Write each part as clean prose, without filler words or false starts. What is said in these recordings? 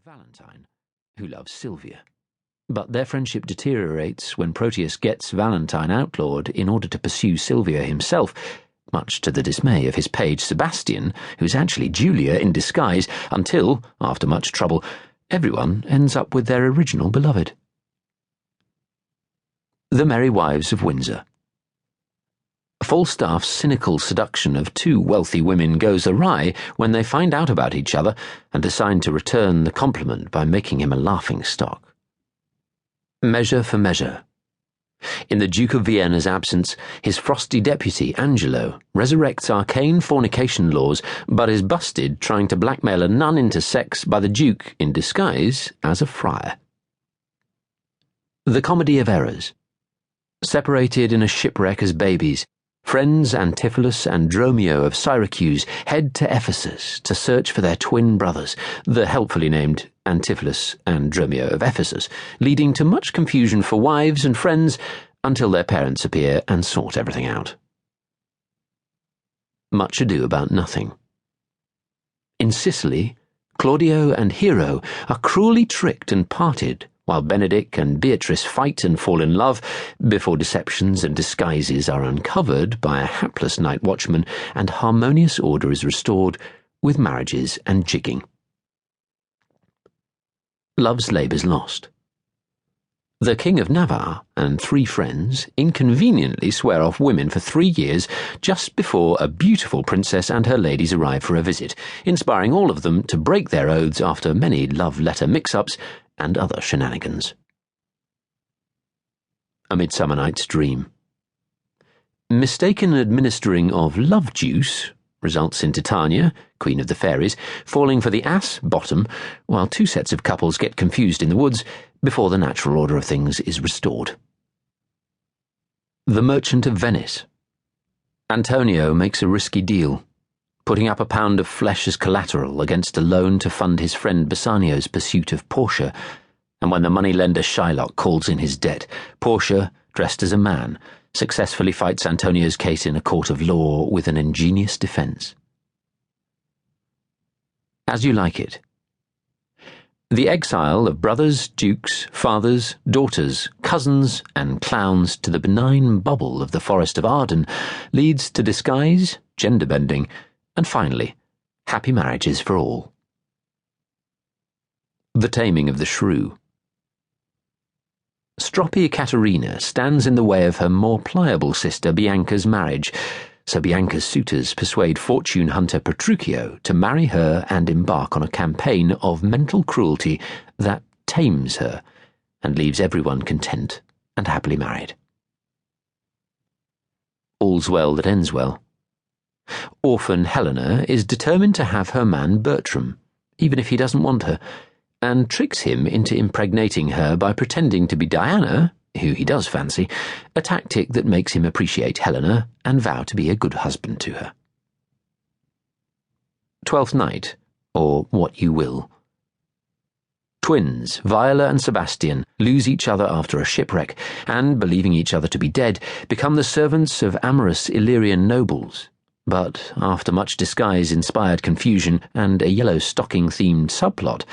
Valentine, who loves Sylvia. But their friendship deteriorates when Proteus gets Valentine outlawed in order to pursue Sylvia himself, much to the dismay of his page Sebastian, who is actually Julia in disguise, until, after much trouble, everyone ends up with their original beloved. The Merry Wives of Windsor. Falstaff's cynical seduction of two wealthy women goes awry when they find out about each other and decide to return the compliment by making him a laughing-stock. Measure for measure. In the Duke of Vienna's absence, his frosty deputy, Angelo, resurrects arcane fornication laws but is busted trying to blackmail a nun into sex by the Duke in disguise as a friar. The Comedy of Errors. Separated in a shipwreck as babies, friends Antipholus and Dromio of Syracuse head to Ephesus to search for their twin brothers, the helpfully named Antipholus and Dromio of Ephesus, leading to much confusion for wives and friends until their parents appear and sort everything out. Much Ado About Nothing. In Sicily, Claudio and Hero are cruelly tricked and parted, while Benedick and Beatrice fight and fall in love before deceptions and disguises are uncovered by a hapless night watchman and harmonious order is restored with marriages and jigging. Love's Labours Lost. The King of Navarre and three friends inconveniently swear off women for 3 years just before a beautiful princess and her ladies arrive for a visit, inspiring all of them to break their oaths after many love-letter mix-ups and other shenanigans. A Midsummer Night's Dream. Mistaken administering of love juice results in Titania, Queen of the Fairies, falling for the ass bottom, while two sets of couples get confused in the woods before the natural order of things is restored. The Merchant of Venice. Antonio makes a risky deal, putting up a pound of flesh as collateral against a loan to fund his friend Bassanio's pursuit of Portia, and when the moneylender Shylock calls in his debt, Portia, dressed as a man, successfully fights Antonio's case in a court of law with an ingenious defence. As You Like It. The exile of brothers, dukes, fathers, daughters, cousins, and clowns to the benign bubble of the Forest of Arden leads to disguise, gender-bending, and finally, happy marriages for all. The Taming of the Shrew. Stroppy Caterina stands in the way of her more pliable sister Bianca's marriage, so Bianca's suitors persuade fortune hunter Petruchio to marry her and embark on a campaign of mental cruelty that tames her and leaves everyone content and happily married. All's well that ends well. Orphan Helena is determined to have her man Bertram, even if he doesn't want her, and tricks him into impregnating her by pretending to be Diana, who he does fancy, a tactic that makes him appreciate Helena and vow to be a good husband to her. Twelfth Night, or What You Will. Twins, Viola and Sebastian, lose each other after a shipwreck, and, believing each other to be dead, become the servants of amorous Illyrian nobles. But, after much disguise-inspired confusion and a yellow stocking-themed subplot,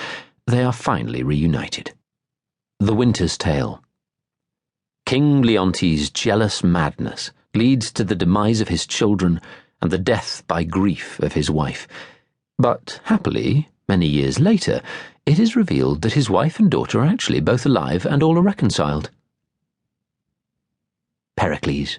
they are finally reunited. The Winter's Tale. King Leontes' jealous madness leads to the demise of his children and the death by grief of his wife. But, happily, many years later, it is revealed that his wife and daughter are actually both alive and all are reconciled. Pericles.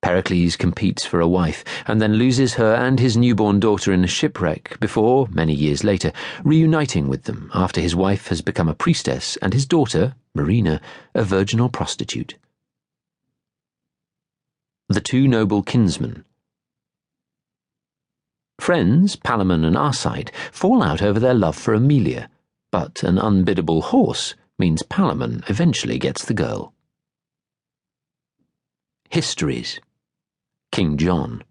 Pericles competes for a wife and then loses her and his newborn daughter in a shipwreck before, many years later, reuniting with them after his wife has become a priestess and his daughter, Marina, a virginal prostitute. The Two Noble Kinsmen. Friends, Palamon and Arcite, fall out over their love for Amelia, but an unbiddable horse means Palamon eventually gets the girl. Histories. King John.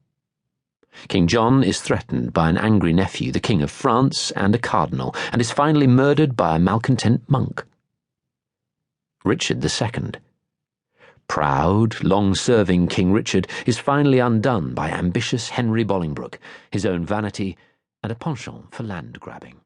King John is threatened by an angry nephew, the King of France, and a cardinal, and is finally murdered by a malcontent monk. Richard II. Proud, long-serving King Richard is finally undone by ambitious Henry Bolingbroke, his own vanity, and a penchant for land-grabbing.